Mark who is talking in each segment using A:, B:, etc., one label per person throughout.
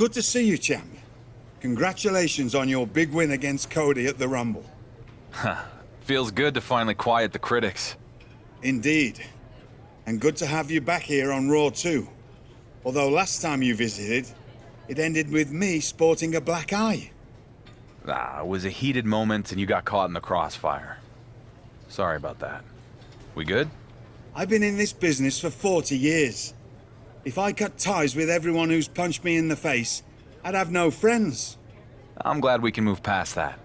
A: Good to see you, champ. Congratulations on your big win against Cody at the Rumble.
B: Feels good to finally quiet the critics.
A: Indeed. And good to have you back here on Raw too. Although last time you visited, it ended with me sporting a black eye.
B: It was a heated moment and you got caught in the crossfire. Sorry about that. We good?
A: I've been in this business for 40 years. If I cut ties with everyone who's punched me in the face, I'd have no friends.
B: I'm glad we can move past that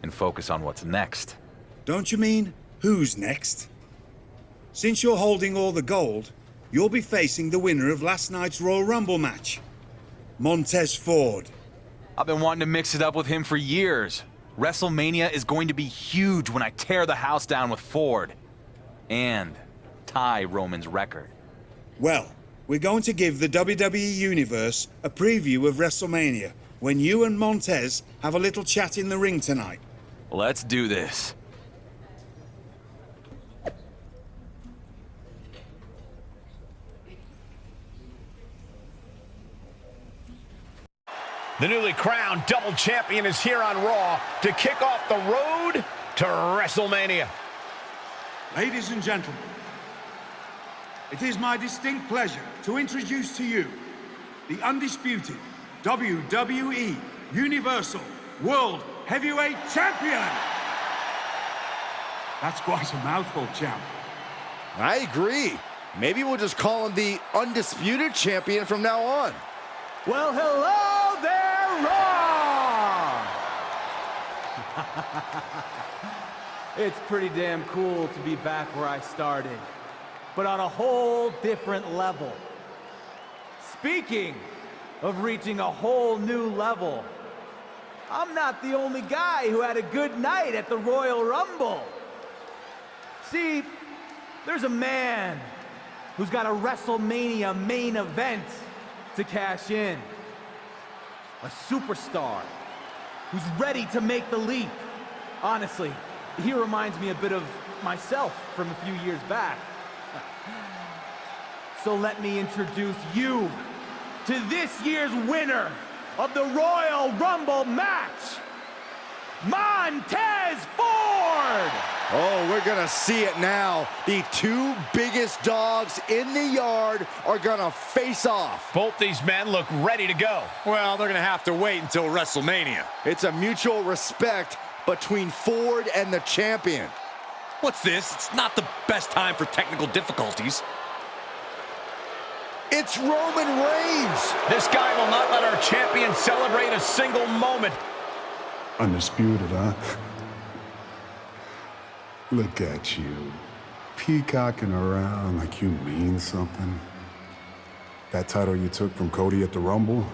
B: and focus on what's next.
A: Don't you mean who's next? Since you're holding all the gold, you'll be facing the winner of last night's Royal Rumble match, Montez Ford.
B: I've been wanting to mix it up with him for years. WrestleMania is going to be huge when I tear the house down with Ford and tie Roman's record.
A: Well, we're going to give the WWE Universe a preview of WrestleMania when you and Montez have a little chat in the ring tonight.
B: Let's do this.
C: The newly crowned double champion is here on Raw to kick off the road to WrestleMania.
A: Ladies and gentlemen, it is my distinct pleasure to introduce to you the undisputed WWE Universal World Heavyweight Champion. That's quite a mouthful, champ.
D: I agree. Maybe we'll just call him the undisputed champion from now on.
E: Well, hello there, Raw! It's pretty damn cool to be back where I started, but on a whole different level. Speaking of reaching a whole new level, I'm not the only guy who had a good night at the Royal Rumble. See, there's a man who's got a WrestleMania main event to cash in. A superstar who's ready to make the leap. Honestly, he reminds me a bit of myself from a few years back. So let me introduce you to this year's winner of the Royal Rumble match, Montez Ford!
D: Oh, we're gonna see it now. The two biggest dogs in the yard are gonna face off.
C: Both these men look ready to go.
F: Well, they're gonna have to wait until WrestleMania.
D: It's a mutual respect between Ford and the champion.
F: What's this? It's not the best time for technical difficulties.
D: It's Roman Reigns!
C: This guy will not let our champion celebrate a single moment.
G: Undisputed, huh? Look at you, peacocking around like you mean something. That title you took from Cody at the Rumble,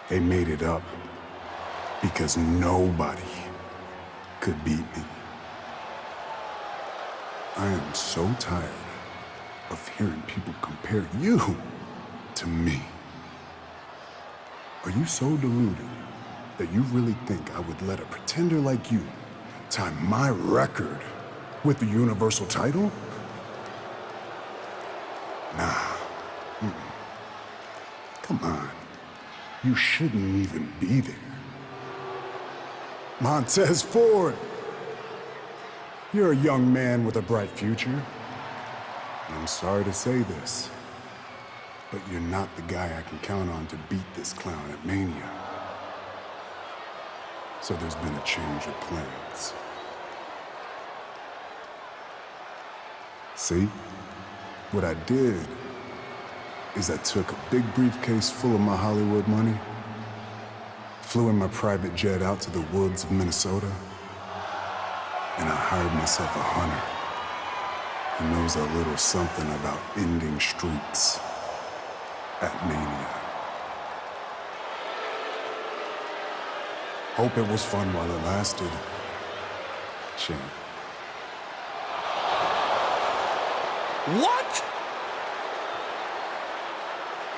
G: they made it up because nobody could beat me. I am so tired of hearing people compare you to me. Are you so deluded that you really think I would let a pretender like you tie my record with the Universal title? Nah. Come on. You shouldn't even be there. Montez Ford, you're a young man with a bright future. And I'm sorry to say this, but you're not the guy I can count on to beat this clown at Mania. So there's been a change of plans. See? What I did is I took a big briefcase full of my Hollywood money, flew in my private jet out to the woods of Minnesota, and I hired myself a hunter who knows a little something about ending streaks at Mania. Hope it was fun while it lasted, champ.
D: What?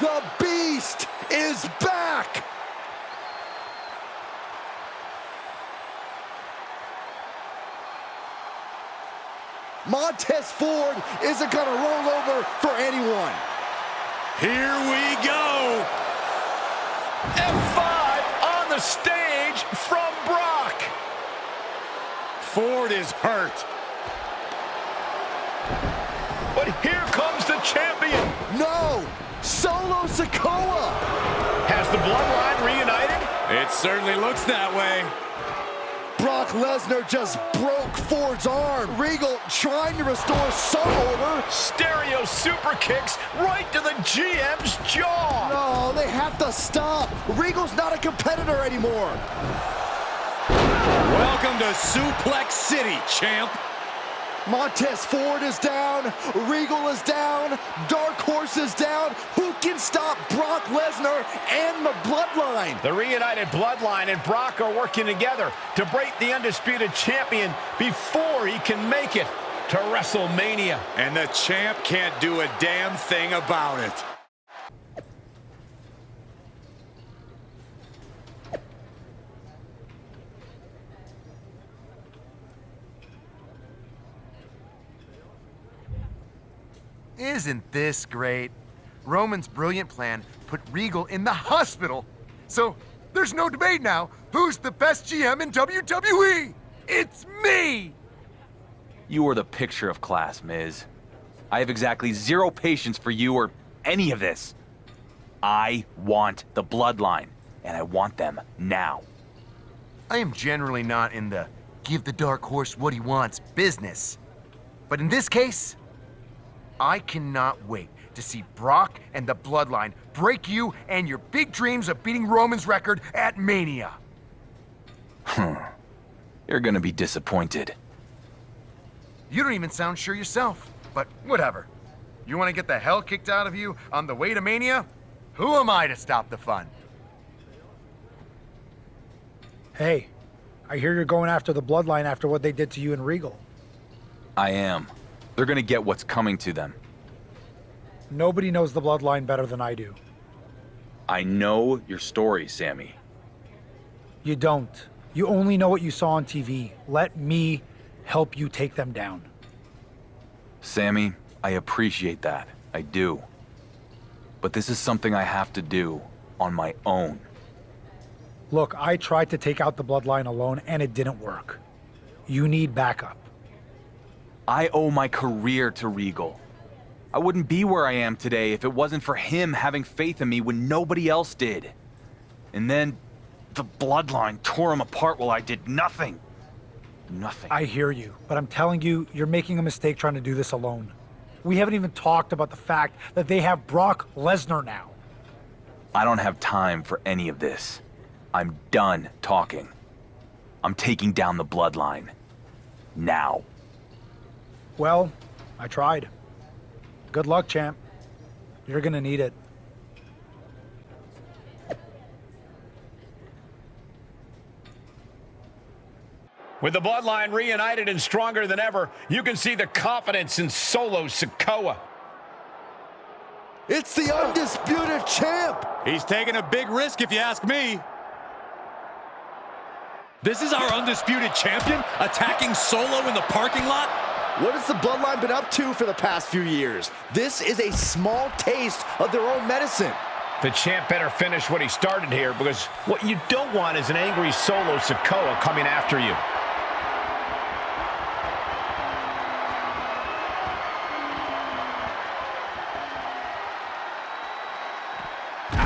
D: The Beast is back! Montez Ford isn't gonna roll over for anyone.
F: Here we go!
C: stage from Brock.
D: Ford is hurt.
C: But here comes the champion.
D: No! Solo Sikoa!
C: Has the bloodline reunited?
F: It certainly looks that way.
D: Brock Lesnar just broke Ford's arm. Regal trying to restore some order.
C: Stereo super kicks right to the GM's jaw.
D: No, they have to stop. Regal's not a competitor anymore.
F: Welcome to Suplex City, champ.
D: Montez Ford is down. Regal is down. Dark Horse is down. Who can stop Brock Lesnar and the Bloodline?
C: The reunited Bloodline and Brock are working together to break the undisputed champion before he can make it to WrestleMania.
A: And the champ can't do a damn thing about it.
H: Isn't this great? Roman's brilliant plan put Regal in the hospital. So there's no debate now. Who's the best GM in WWE? It's me!
B: You are the picture of class, Miz. I have exactly zero patience for you or any of this. I want the bloodline, and I want them now.
H: I am generally not in the give the Dark Horse what he wants business. But in this case, I cannot wait to see Brock and the Bloodline break you and your big dreams of beating Roman's record at Mania.
B: You're gonna be disappointed.
H: You don't even sound sure yourself, but whatever. You want to get the hell kicked out of you on the way to Mania? Who am I to stop the fun?
I: Hey, I hear you're going after the Bloodline after what they did to you and Regal.
B: I am. They're gonna get what's coming to them.
I: Nobody knows the Bloodline better than I do.
B: I know your story, Sammy.
I: You don't. You only know what you saw on TV. Let me help you take them down.
B: Sammy, I appreciate that. I do. But this is something I have to do on my own.
I: Look, I tried to take out the Bloodline alone and it didn't work. You need backup.
B: I owe my career to Regal. I wouldn't be where I am today if it wasn't for him having faith in me when nobody else did. And then the Bloodline tore him apart while I did nothing. Nothing.
I: I hear you, but I'm telling you, you're making a mistake trying to do this alone. We haven't even talked about the fact that they have Brock Lesnar now.
B: I don't have time for any of this. I'm done talking. I'm taking down the Bloodline. Now.
I: Well, I tried. Good luck, champ. You're gonna need it.
C: With the Bloodline reunited and stronger than ever, you can see the confidence in Solo Sikoa.
D: It's the undisputed champ.
F: He's taking a big risk if you ask me. This is our undisputed champion attacking Solo in the parking lot?
D: What has the Bloodline been up to for the past few years? This is a small taste of their own medicine.
C: The champ better finish what he started here, because what you don't want is an angry Solo Sikoa coming after you.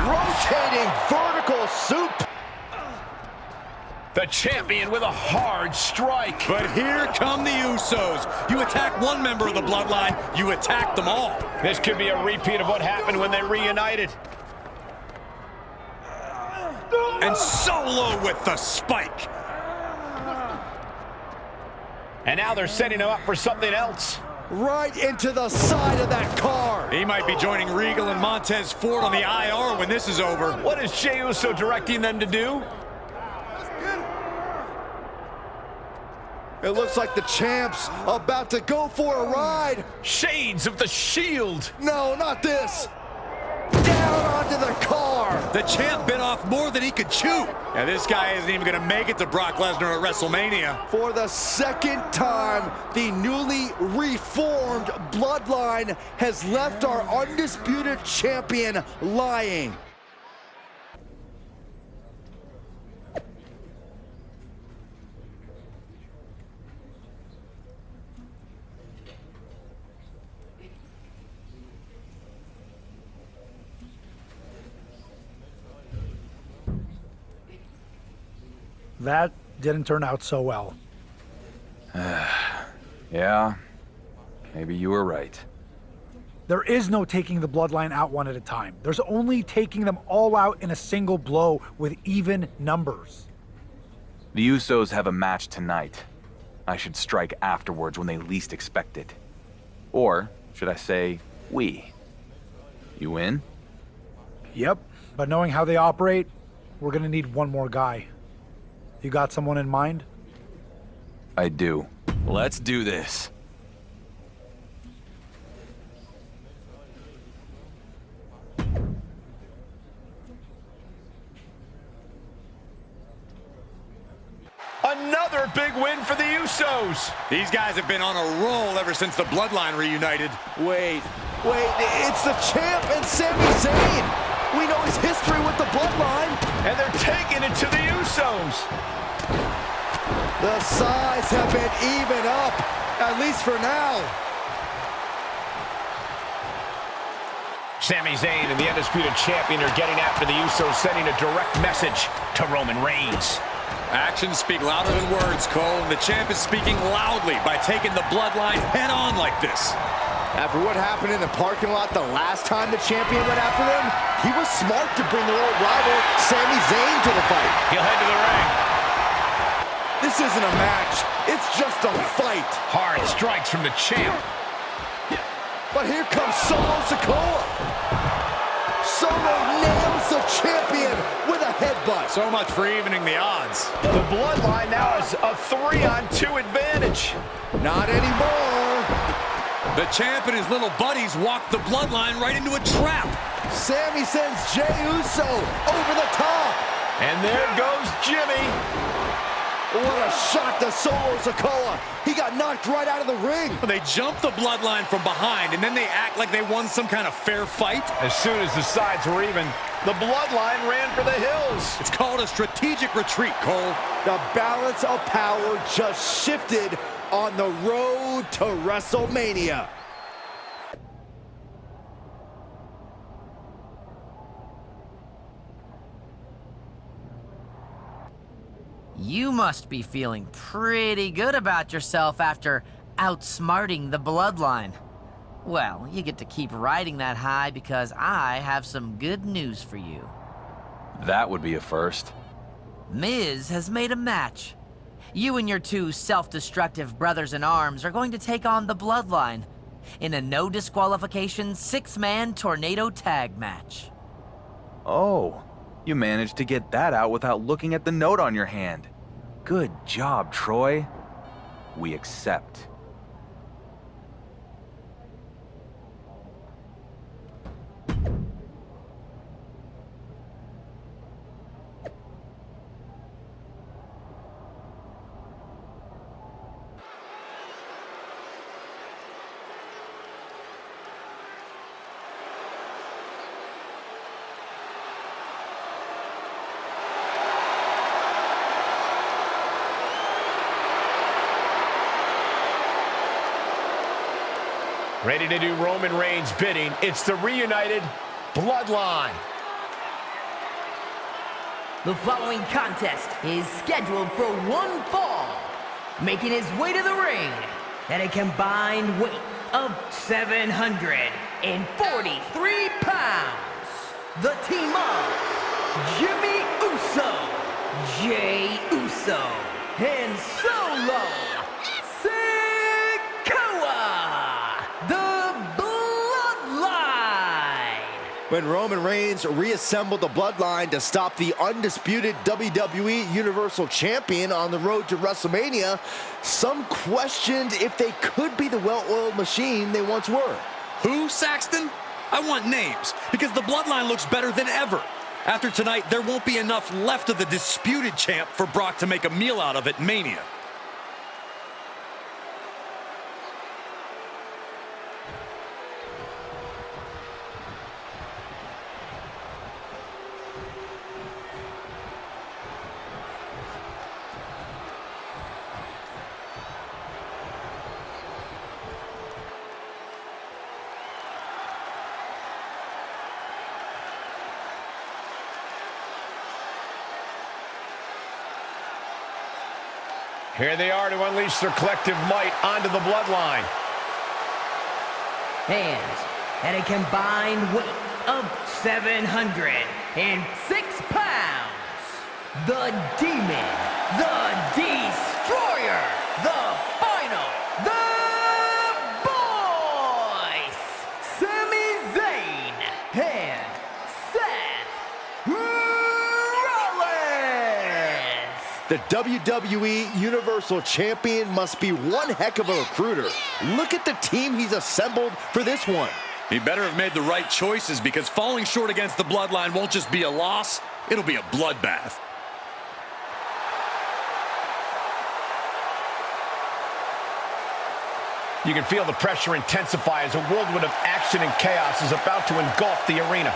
D: Rotating vertical soup.
C: The champion with a hard strike.
F: But here come the Usos. You attack one member of the Bloodline, you attack them all.
C: This could be a repeat of what happened when they reunited.
F: And Solo with the spike.
C: And now they're setting him up for something else.
D: Right into the side of that car.
F: He might be joining Regal and Montez Ford on the IR when this is over.
C: What is Jey Uso directing them to do?
D: It looks like the champ's about to go for a ride.
C: Shades of the Shield.
D: No, not this. Down onto the car.
F: The champ bit off more than he could chew. Now this guy isn't even gonna make it to Brock Lesnar at WrestleMania.
D: For the second time, the newly reformed Bloodline has left our undisputed champion lying.
I: That didn't turn out so well.
B: Yeah, maybe you were right.
I: There is no taking the bloodline out one at a time. There's only taking them all out in a single blow with even numbers.
B: The Usos have a match tonight. I should strike afterwards when they least expect it. Or, should I say, we. You in?
I: Yep, but knowing how they operate, we're gonna need one more guy. You got someone in mind?
B: I do. Let's do this.
C: Another big win for the Usos.
F: These guys have been on a roll ever since the Bloodline reunited.
D: Wait, it's the champ and Sami Zayn. We know his history with the bloodline.
C: And they're taking it to the Usos.
D: The sides have been even up, at least for now.
C: Sami Zayn and the Undisputed Champion are getting after the Usos, sending a direct message to Roman Reigns.
F: Actions speak louder than words, Cole, and the champ is speaking loudly by taking the Bloodline head-on like this.
D: After what happened in the parking lot the last time the champion went after them, he was smart to bring their old rival, Sami Zayn, to the fight.
C: He'll head to the ring.
D: This isn't a match. It's just a fight.
C: Hard strikes from the champ.
D: But here comes Solo Sikoa. Solo nails the champion with a headbutt.
F: So much for evening the odds.
C: The Bloodline now has a 3-on-2 advantage.
D: Not anymore.
F: The champ and his little buddies walked the Bloodline right into a trap.
D: Sami sends Jey Uso over the top.
C: And there goes Jimmy.
D: What a shot to Solo Sikoa. He got knocked right out of the ring.
F: They jumped the Bloodline from behind, and then they act like they won some kind of fair fight.
C: As soon as the sides were even, the Bloodline ran for the hills.
F: It's called a strategic retreat, Cole.
D: The balance of power just shifted on the road to WrestleMania.
J: You must be feeling pretty good about yourself after outsmarting the Bloodline. Well, you get to keep riding that high because I have some good news for you.
B: That would be a first.
J: Miz has made a match. You and your two self-destructive brothers-in-arms are going to take on the Bloodline in a no disqualification 6-man tornado tag match.
B: Oh, you managed to get that out without looking at the note on your hand. Good job, Troy. We accept.
C: Ready to do Roman Reigns' bidding. It's the reunited Bloodline.
K: The following contest is scheduled for one fall. Making his way to the ring at a combined weight of 743 pounds. The team of Jimmy Uso, Jey Uso, and Solo
D: when Roman Reigns reassembled the Bloodline to stop the undisputed WWE Universal Champion on the road to WrestleMania, some questioned if they could be the well-oiled machine they once were.
F: Who, Saxton? I want names, because the Bloodline looks better than ever. After tonight, there won't be enough left of the disputed champ for Brock to make a meal out of at Mania.
C: Here they are to unleash their collective might onto the bloodline.
K: And at a combined weight of 706 pounds, the Demon, the Destroyer, the Final, the Boys, Sami Zayn, and Seth Rollins.
D: The WWE Universal Champion must be one heck of a recruiter. Look at the team he's assembled for this one.
F: He better have made the right choices, because falling short against the Bloodline won't just be a loss, it'll be a bloodbath.
C: You can feel the pressure intensify as a whirlwind of action and chaos is about to engulf the arena.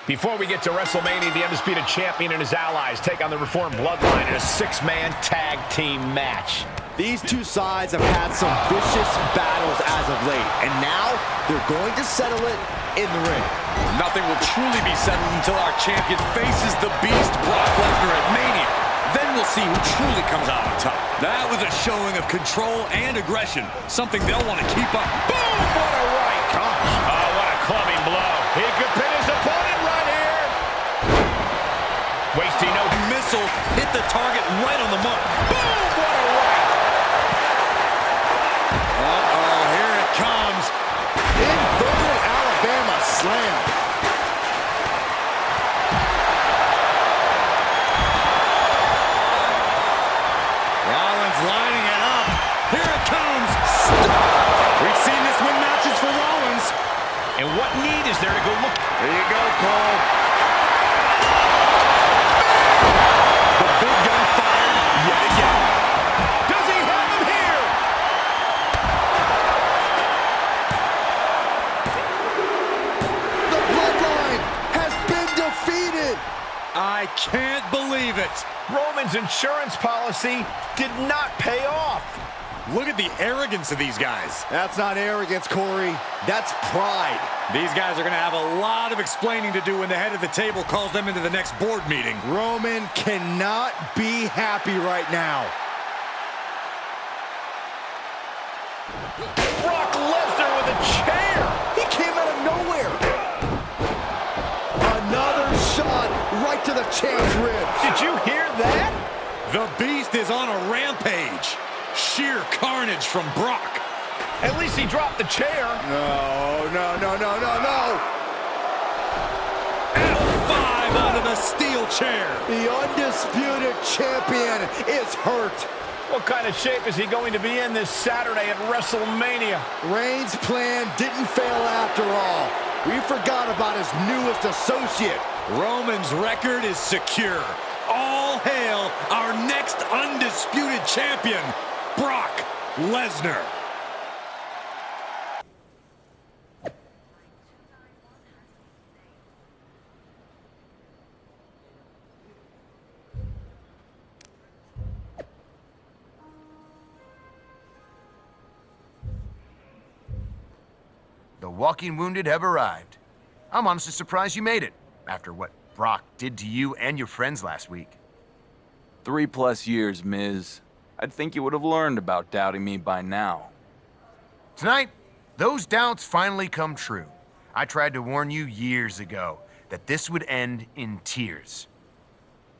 C: Before we get to WrestleMania, the Undisputed Champion and his allies take on the Reformed Bloodline in a six-man tag team match.
D: These two sides have had some vicious battles as of late, and now they're going to settle it in the ring.
F: Nothing will truly be settled until our champion faces the Beast, Brock Lesnar, at Mania. Then we'll see who truly comes out on top. That was a showing of control and aggression, something they'll want to keep up.
C: Boom! What a right! Gosh. Oh, what a clubbing blow. He could pin his opponent right here. Wasting no
F: missile, hit the target right on the mark.
C: Boom! What a right!
F: Uh-oh, here it comes.
D: Inverted Alabama slam.
F: Rollins lining it up. Here it comes. We've seen this win matches for Rollins.
C: And what need is there to go look?
F: There you go, Cole. The big gun fired yet again.
C: Does he have him here?
D: The Bloodline has been defeated.
F: I can't believe it.
C: Roman's insurance policy did not pay off.
F: Look at the arrogance of these guys.
D: That's not arrogance, Corey. That's pride.
F: These guys are going to have a lot of explaining to do when the head of the table calls them into the next board meeting.
D: Roman cannot be happy right now.
C: Brock Lesnar with a chair.
D: He came out of nowhere. Another shot right to the champ's ribs.
C: Did you hear that?
F: The Beast is on a rampage. Sheer carnage from Brock.
C: At least he dropped the chair.
D: No.
F: F5 out of the steel chair.
D: The undisputed champion is hurt.
C: What kind of shape is he going to be in this Saturday at WrestleMania?
D: Reigns' plan didn't fail after all. We forgot about his newest associate.
F: Roman's record is secure. All hail our next undisputed champion, Brock Lesnar.
H: The walking wounded have arrived. I'm honestly surprised you made it, after what Brock did to you and your friends last week.
B: 3+ years, Miz. I'd think you would have learned about doubting me by now.
H: Tonight, those doubts finally come true. I tried to warn you years ago that this would end in tears.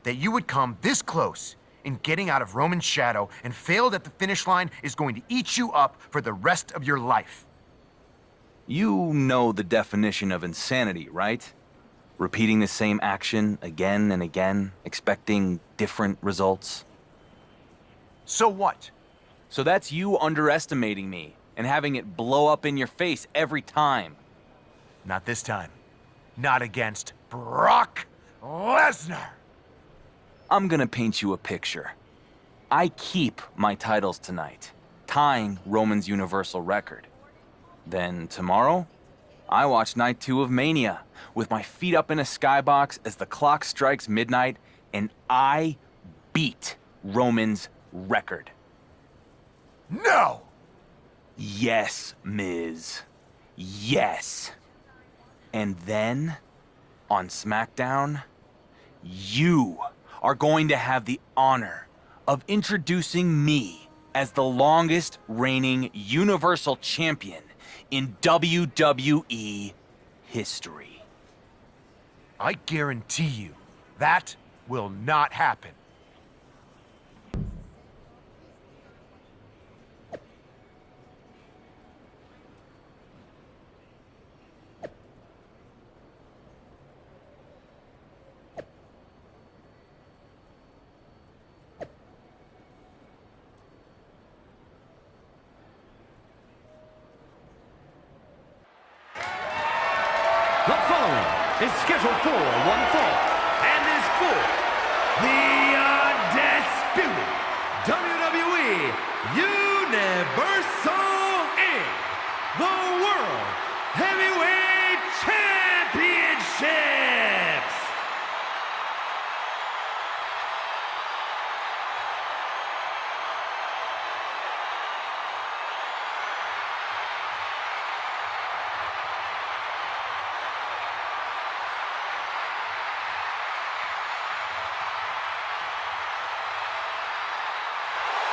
H: That you would come this close in getting out of Roman's shadow and failed at the finish line is going to eat you up for the rest of your life.
B: You know the definition of insanity, right? Repeating the same action again and again, expecting different results.
H: So what?
B: So that's you underestimating me and having it blow up in your face every time.
H: Not this time. Not against Brock Lesnar.
B: I'm gonna paint you a picture. I keep my titles tonight, tying Roman's Universal record. Then tomorrow, I watch Night 2 of Mania with my feet up in a skybox as the clock strikes midnight, and I beat Roman's record.
H: No!
B: Yes, Miz. Yes. And then, on SmackDown, you are going to have the honor of introducing me as the longest reigning Universal Champion in WWE history.
H: I guarantee you, that will not happen.
L: The following is scheduled for one fall and is for the undisputed WWE Universal and the World Heavyweight Championships.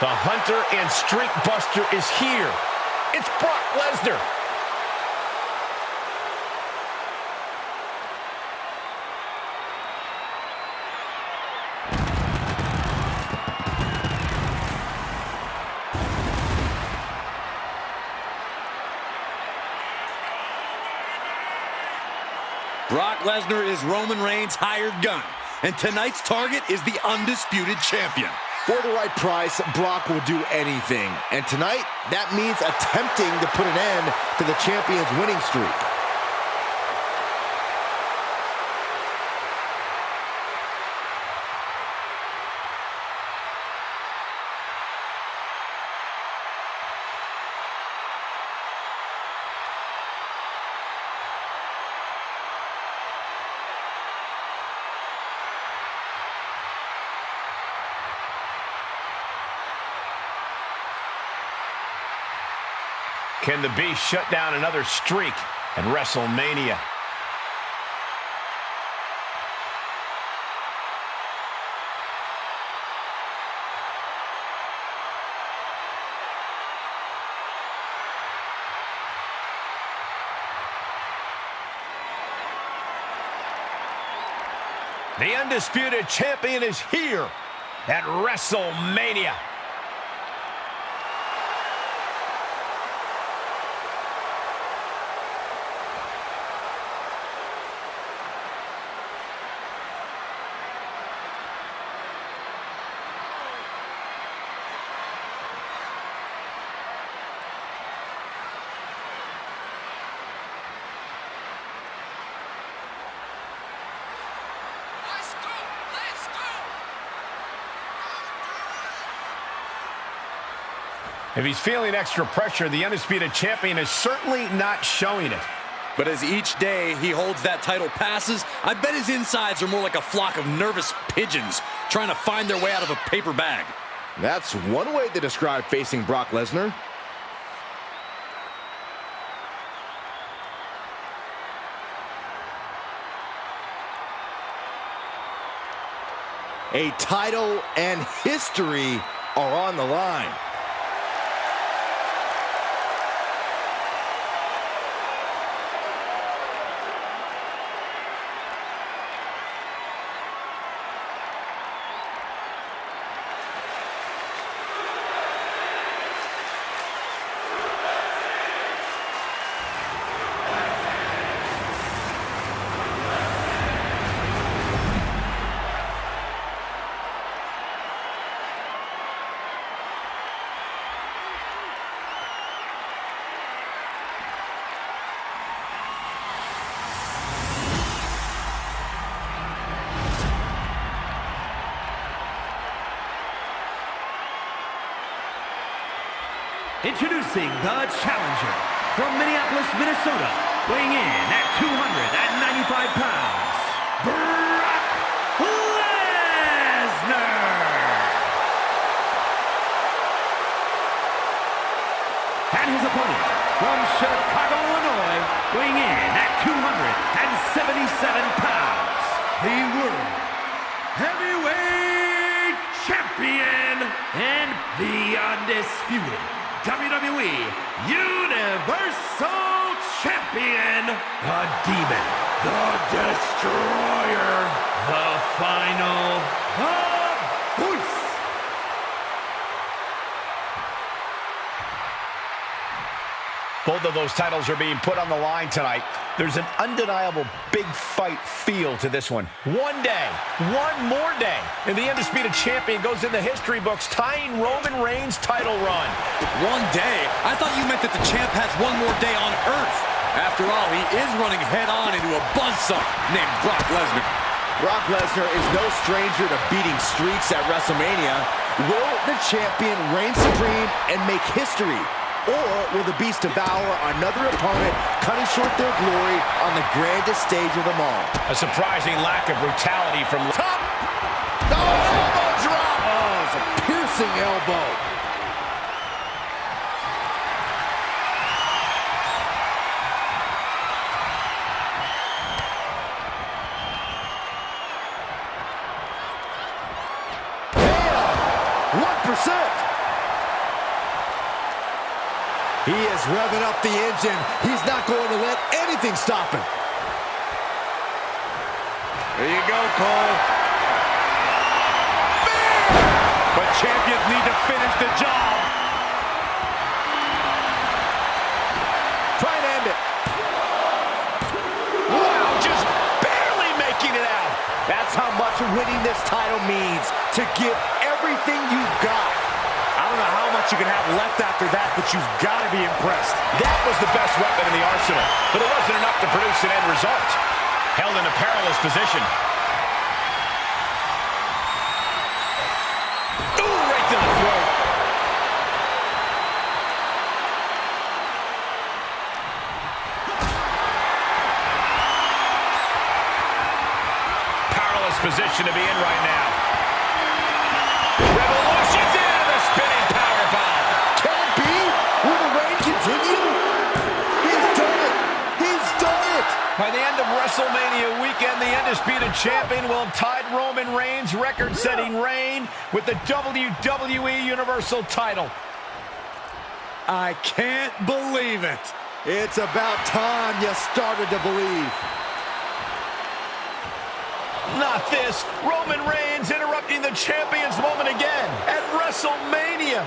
C: The Hunter and Streak Buster is here. It's Brock Lesnar.
F: Brock Lesnar is Roman Reigns' hired gun, and tonight's target is the undisputed champion.
D: For the right price, Brock will do anything. And tonight, that means attempting to put an end to the champion's winning streak.
C: Can the Beast shut down another streak at WrestleMania? The undisputed champion is here at WrestleMania. If he's feeling extra pressure, the undisputed champion is certainly not showing it.
F: But as each day he holds that title passes, I bet his insides are more like a flock of nervous pigeons trying to find their way out of a paper bag.
D: That's one way to describe facing Brock Lesnar. A title and history are on the line.
L: Introducing the challenger from Minneapolis, Minnesota, weighing in at 295 pounds, Brock Lesnar. the World Heavyweight Champion and the undisputed WWE Universal Champion, the Demon, the Destroyer, the Final, the Voice.
C: Both of those titles are being put on the line tonight. There's an undeniable big fight feel to this one. One more day, and the Undisputed Champion goes in the history books, tying Roman Reigns' title run.
F: One day? I thought you meant that the champ has one more day on Earth. After all, he is running head-on into a buzzsaw named Brock Lesnar.
D: Brock Lesnar is no stranger to beating streaks at WrestleMania. Will the champion reign supreme and make history? Or will the Beast devour another opponent, cutting short their glory on the grandest stage of them all?
C: A surprising lack of brutality from top.
D: Oh, elbow drop! Oh, it's a piercing elbow. Damn! 1%! He is revving up the engine. He's not going to let anything stop him.
F: There you go, Cole. But champions need to finish the job.
D: Try and end it.
C: Wow, just barely making it out.
D: That's how much winning this title means. To give everything you've got. I don't know how much you can have left after that, but you've got to be impressed.
C: That was the best weapon in the arsenal, but it wasn't enough to produce an end result. Held in a perilous position. Ooh, right to the throat. Perilous position to be in right now. Revolution's in the spinning powerbomb.
D: Can it be? Will the reign continue? He's done it. He's done it.
C: By the end of WrestleMania weekend, the Undisputed Champion will have tied Roman Reigns' record-setting reign with the WWE Universal title.
F: I can't believe it.
D: It's about time you started to believe.
C: Not this. Roman Reigns interrupting the champion's moment again at WrestleMania.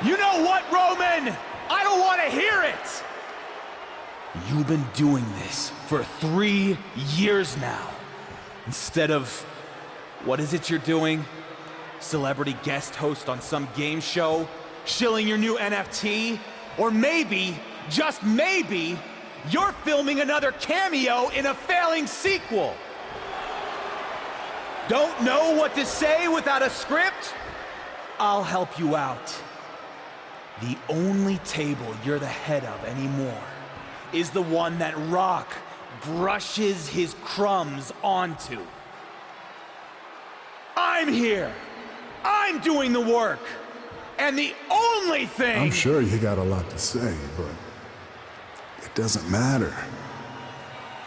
E: You know what, Roman? I don't want to hear it! You've been doing this for 3 years now. Instead of, what is it you're doing? Celebrity guest host on some game show? Shilling your new NFT? Or maybe, just maybe, you're filming another cameo in a failing sequel. Don't know what to say without a script? I'll help you out. The only table you're the head of anymore is the one that Rock brushes his crumbs onto. I'm here. I'm doing the work. And the only thing...
G: I'm sure you got a lot to say, but it doesn't matter.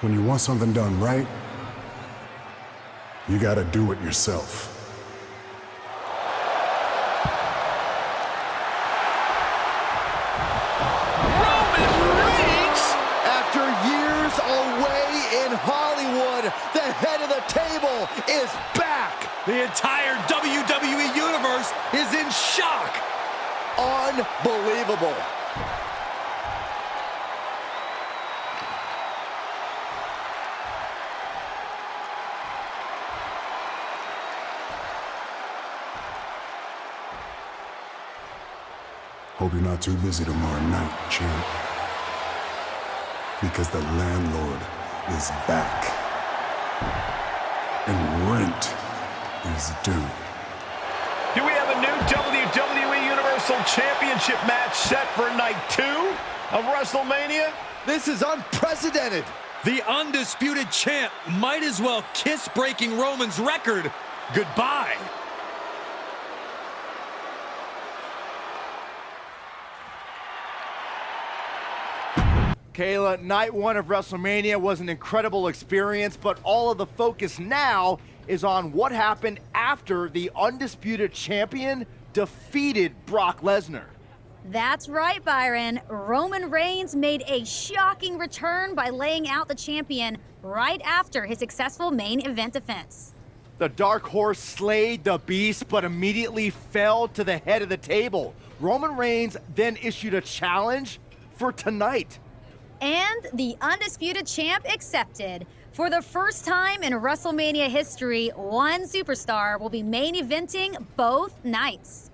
G: When you want something done right, you gotta do it yourself.
D: Roman Reigns! After years away in Hollywood, the head of the table is back!
F: The entire WWE Universe is in shock.
D: Unbelievable.
G: Hope you're not too busy tomorrow night, champ. Because the landlord is back. And rent is due.
C: Do we have a new WWE Universal Championship match set for night 2 of WrestleMania?
D: This is unprecedented.
F: The undisputed champ might as well kiss breaking Roman's record goodbye.
D: Kayla, night one of WrestleMania was an incredible experience, but all of the focus now is on what happened after the undisputed champion defeated Brock Lesnar.
M: That's right, Byron. Roman Reigns made a shocking return by laying out the champion right after his successful main event defense.
D: The Dark Horse slayed the beast, but immediately fell to the head of the table. Roman Reigns then issued a challenge for tonight.
M: And the undisputed champ accepted. For the first time in WrestleMania history, one superstar will be main eventing both nights.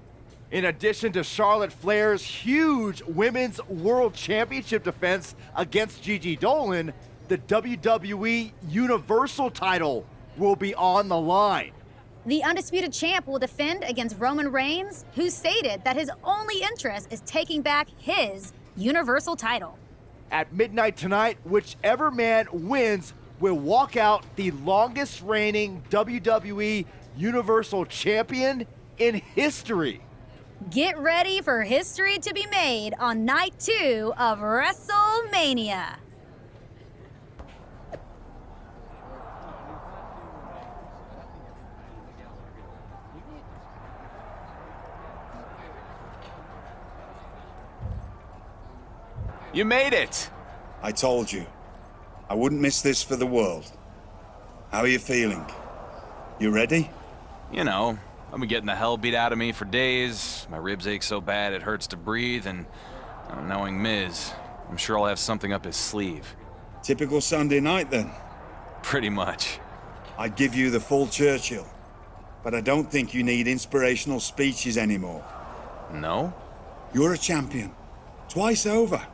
D: In addition to Charlotte Flair's huge Women's World Championship defense against Gigi Dolan, the WWE Universal title will be on the line.
M: The undisputed champ will defend against Roman Reigns, who stated that his only interest is taking back his Universal title.
D: At midnight tonight, whichever man wins will walk out the longest reigning WWE Universal Champion in history.
M: Get ready for history to be made on night 2 of WrestleMania.
B: You made it!
A: I told you. I wouldn't miss this for the world. How are you feeling? You ready?
B: You know, I've been getting the hell beat out of me for days. My ribs ache so bad it hurts to breathe, and knowing Miz, I'm sure I'll have something up his sleeve.
A: Typical Sunday night, then?
B: Pretty much.
A: I'd give you the full Churchill, but I don't think you need inspirational speeches anymore.
B: No?
A: You're a champion. Twice over.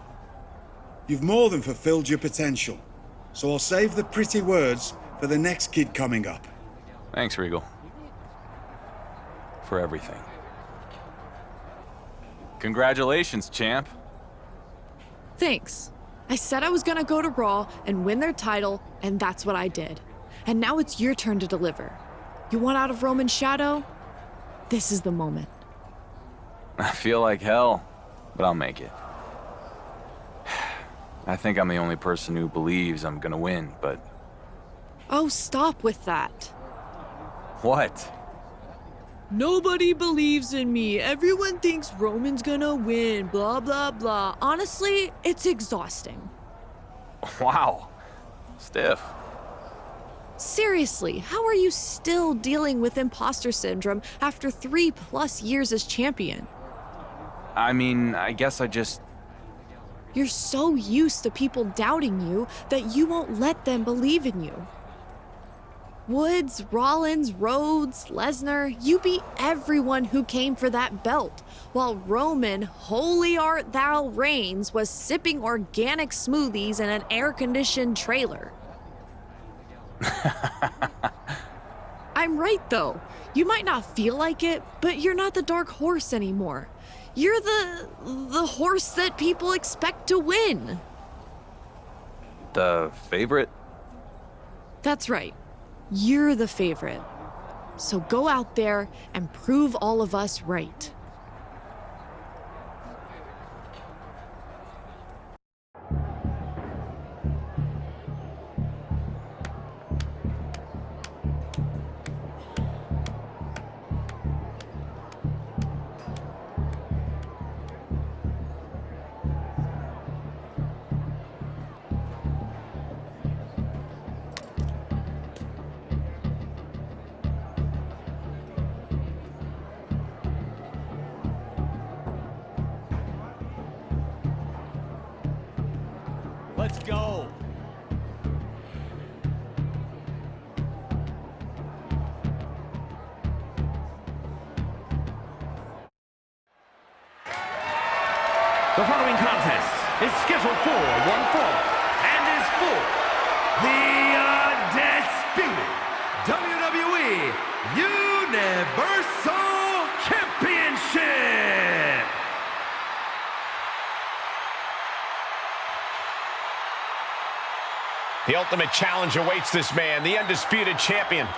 A: You've more than fulfilled your potential, so I'll save the pretty words for the next kid coming up.
B: Thanks, Regal. For everything. Congratulations, champ.
N: Thanks. I said I was gonna go to Raw and win their title, and that's what I did. And now it's your turn to deliver. You want out of Roman's shadow? This is the moment.
B: I feel like hell, but I'll make it. I think I'm the only person who believes I'm gonna win, but...
N: Oh, stop with that.
B: What?
N: Nobody believes in me. Everyone thinks Roman's gonna win, blah, blah, blah. Honestly, it's exhausting.
B: Wow. Stiff.
N: Seriously, how are you still dealing with imposter syndrome after 3+ years as champion?
B: I mean, I guess I just...
N: You're so used to people doubting you that you won't let them believe in you. Woods, Rollins, Rhodes, Lesnar, you beat everyone who came for that belt, while Roman, holy art thou reigns, was sipping organic smoothies in an air-conditioned trailer. I'm right, though. You might not feel like it, but you're not the Dark Horse anymore. You're the horse that people expect to win.
B: The favorite?
N: That's right. You're the favorite. So go out there and prove all of us right.
E: Let's go. The following contest is scheduled for one fall and is for the undisputed WWE Universal Championship.
C: The ultimate challenge awaits this man, the undisputed champion.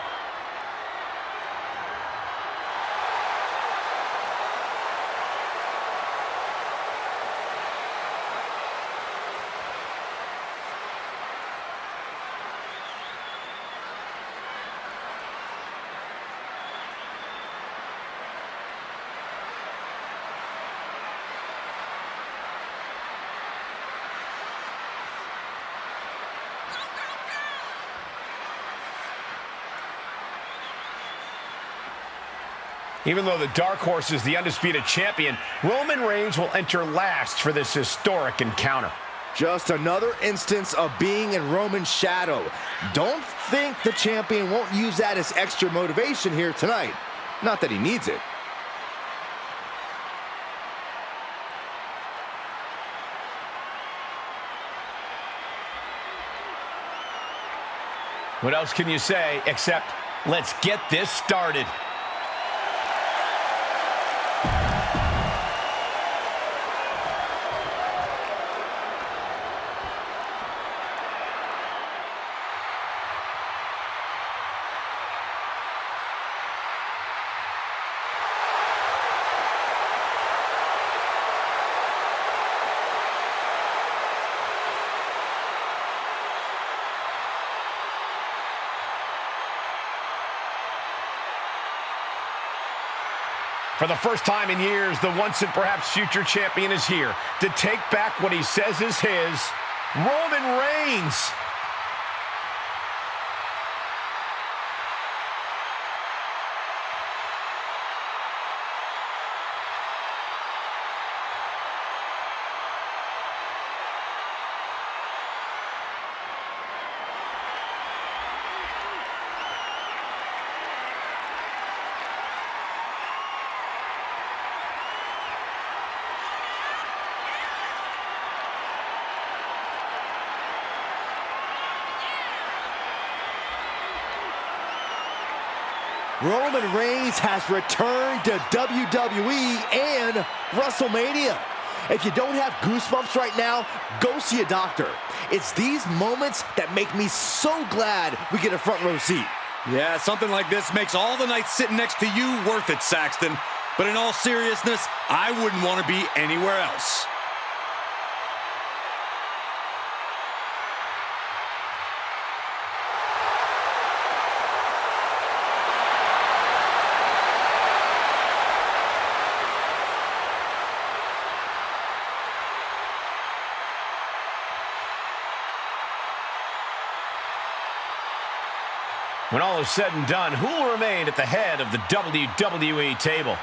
C: Even though the Dark Horse is the undisputed champion, Roman Reigns will enter last for this historic encounter.
D: Just another instance of being in Roman's shadow. Don't think the champion won't use that as extra motivation here tonight. Not that he needs it.
C: What else can you say except, let's get this started. For the first time in years, the once and perhaps future champion is here to take back what he says is his, Roman Reigns.
D: Roman Reigns has returned to WWE and WrestleMania. If you don't have goosebumps right now, go see a doctor. It's these moments that make me so glad we get a front row seat.
F: Yeah, something like this makes all the nights sitting next to you worth it, Saxton. But in all seriousness, I wouldn't want to be anywhere else.
C: When all is said and done, who will remain at the head of the WWE table?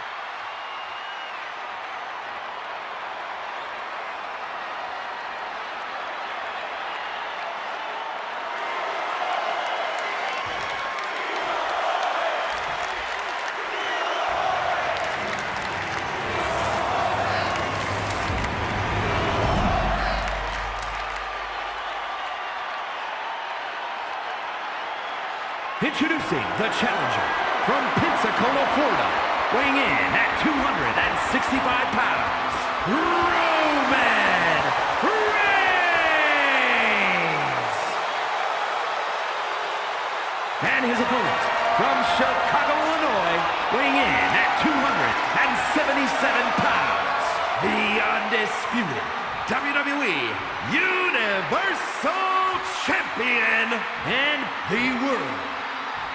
L: Introducing the challenger from Pensacola, Florida, weighing in at 265 pounds, Roman Reigns! And his opponent from Chicago, Illinois, weighing in at 277 pounds, the undisputed WWE Universal Champion and the World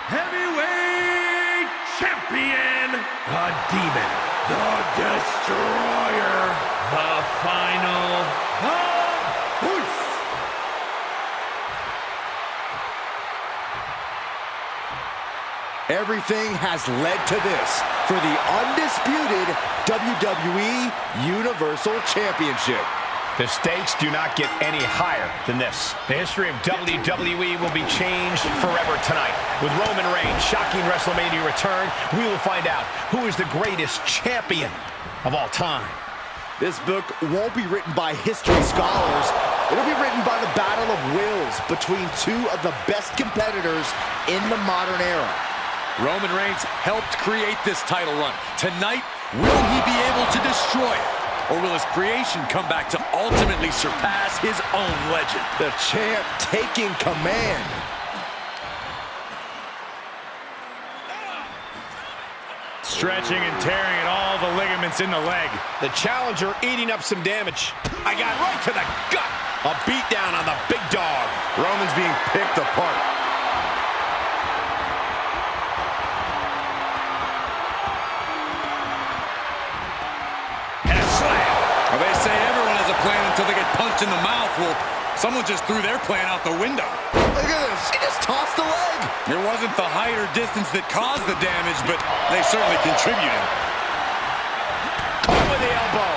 L: Heavyweight Champion, the Demon, the Destroyer, the Final, the Voice.
D: Everything has led to this for the undisputed WWE Universal Championship.
C: The stakes do not get any higher than this. The history of WWE will be changed forever tonight. With Roman Reigns' shocking WrestleMania return, we will find out who is the greatest champion of all time.
D: This book won't be written by history scholars. It'll be written by the battle of wills between two of the best competitors in the modern era.
F: Roman Reigns helped create this title run. Tonight, will he be able to destroy it? Or will his creation come back to ultimately surpass his own legend?
D: The champ taking command.
O: Stretching and tearing at all the ligaments in the leg.
C: The challenger eating up some damage. I got right to the gut. A beatdown on the big dog.
D: Roman's being picked apart.
F: They say everyone has a plan until they get punched in the mouth. Well, Someone just threw their plan out the window.
D: Look at this. He just tossed the leg.
F: It wasn't the height or distance that caused the damage, but they certainly contributed.
C: Caught with the elbow.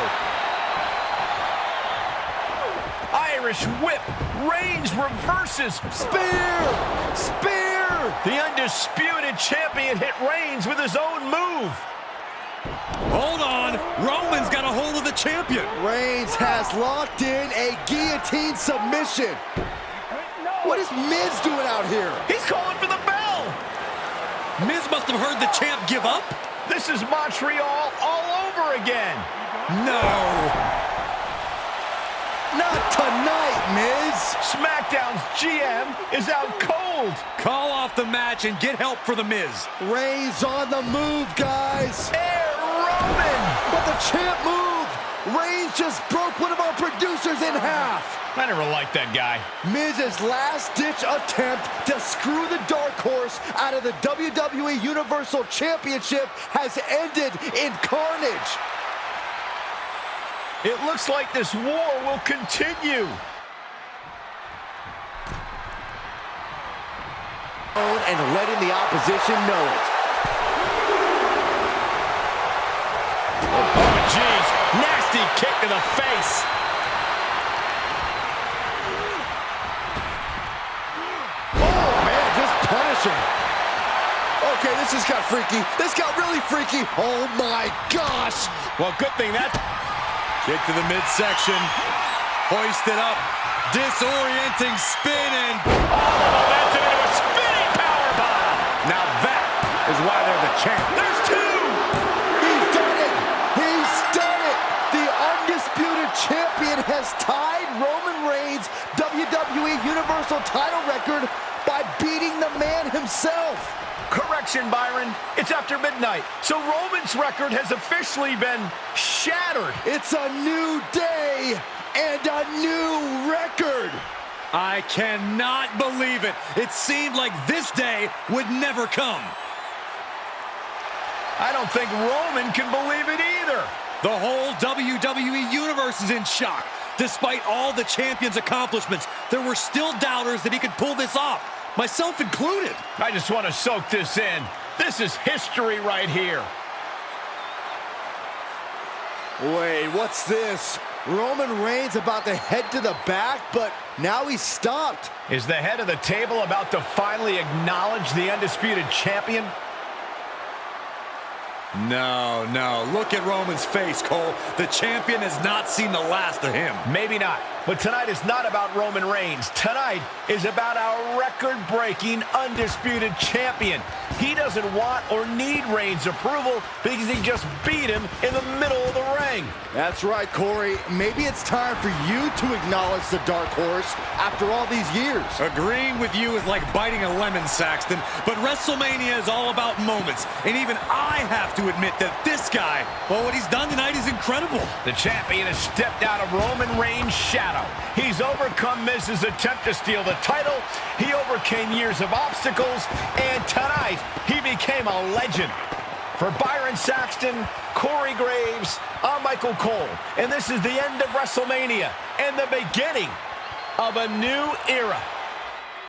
C: Irish whip. Reigns reverses.
D: Spear! Spear!
C: The undisputed champion hit Reigns with his own move.
F: Hold on. Roman's got a hold of the champion.
D: Reigns has locked in a guillotine submission. What is Miz doing out here?
C: He's calling for the bell.
F: Miz must have heard the champ give up.
C: This is Montreal all over again.
F: No.
D: Not tonight, Miz.
C: SmackDown's GM is out cold.
F: Call off the match and get help for the Miz.
D: Reigns on the move, guys.
C: Roman!
D: But the champ moved. Reigns just broke one of our producers in half.
C: I never liked that guy.
D: Miz's last-ditch attempt to screw the Dark Horse out of the WWE Universal Championship has ended in carnage.
C: It looks like this war will continue.
D: And letting the opposition know it.
C: Oh, jeez. Nasty kick to the face.
D: Oh, man, just punishing. Okay, this just got freaky. This got really freaky. Oh, my gosh.
C: Well, good thing that...
F: Kick to the midsection. Hoisted up. Disorienting spin and...
C: all the momentum into a spinning powerbomb.
F: Now that is why they're the champ.
C: There's two.
D: He's done it. He's done it. The undisputed champion has tied Roman Reigns' WWE Universal title record by beating the man himself.
C: Correction, Byron. It's after midnight, so Roman's record has officially been shattered.
D: It's a new day and a new record.
F: I cannot believe it. It seemed like this day would never come.
C: I don't think Roman can believe it either.
F: The whole WWE Universe is in shock. Despite all the champion's accomplishments, there were still doubters that he could pull this off. Myself included.
C: I just want to soak this in. This is history right here.
D: Wait, what's this? Roman Reigns about to head to the back, but now he's stopped.
C: Is the head of the table about to finally acknowledge the undisputed champion?
F: No, no. Look at Roman's face, Cole. The champion has not seen the last of him.
C: Maybe not. But tonight is not about Roman Reigns. Tonight is about our record-breaking, undisputed champion. He doesn't want or need Reigns' approval because he just beat him in the middle of the ring.
D: That's right, Corey. Maybe it's time for you to acknowledge the Dark Horse after all these years.
F: Agreeing with you is like biting a lemon, Saxton. But WrestleMania is all about moments. And even I have to admit that this guy, well, what he's done tonight is incredible.
C: The champion has stepped out of Roman Reigns' shadow. He's overcome Miz's attempt to steal the title. He overcame years of obstacles. And tonight, he became a legend. For Byron Saxton, Corey Graves, I'm Michael Cole. And this is the end of WrestleMania and the beginning of a new era.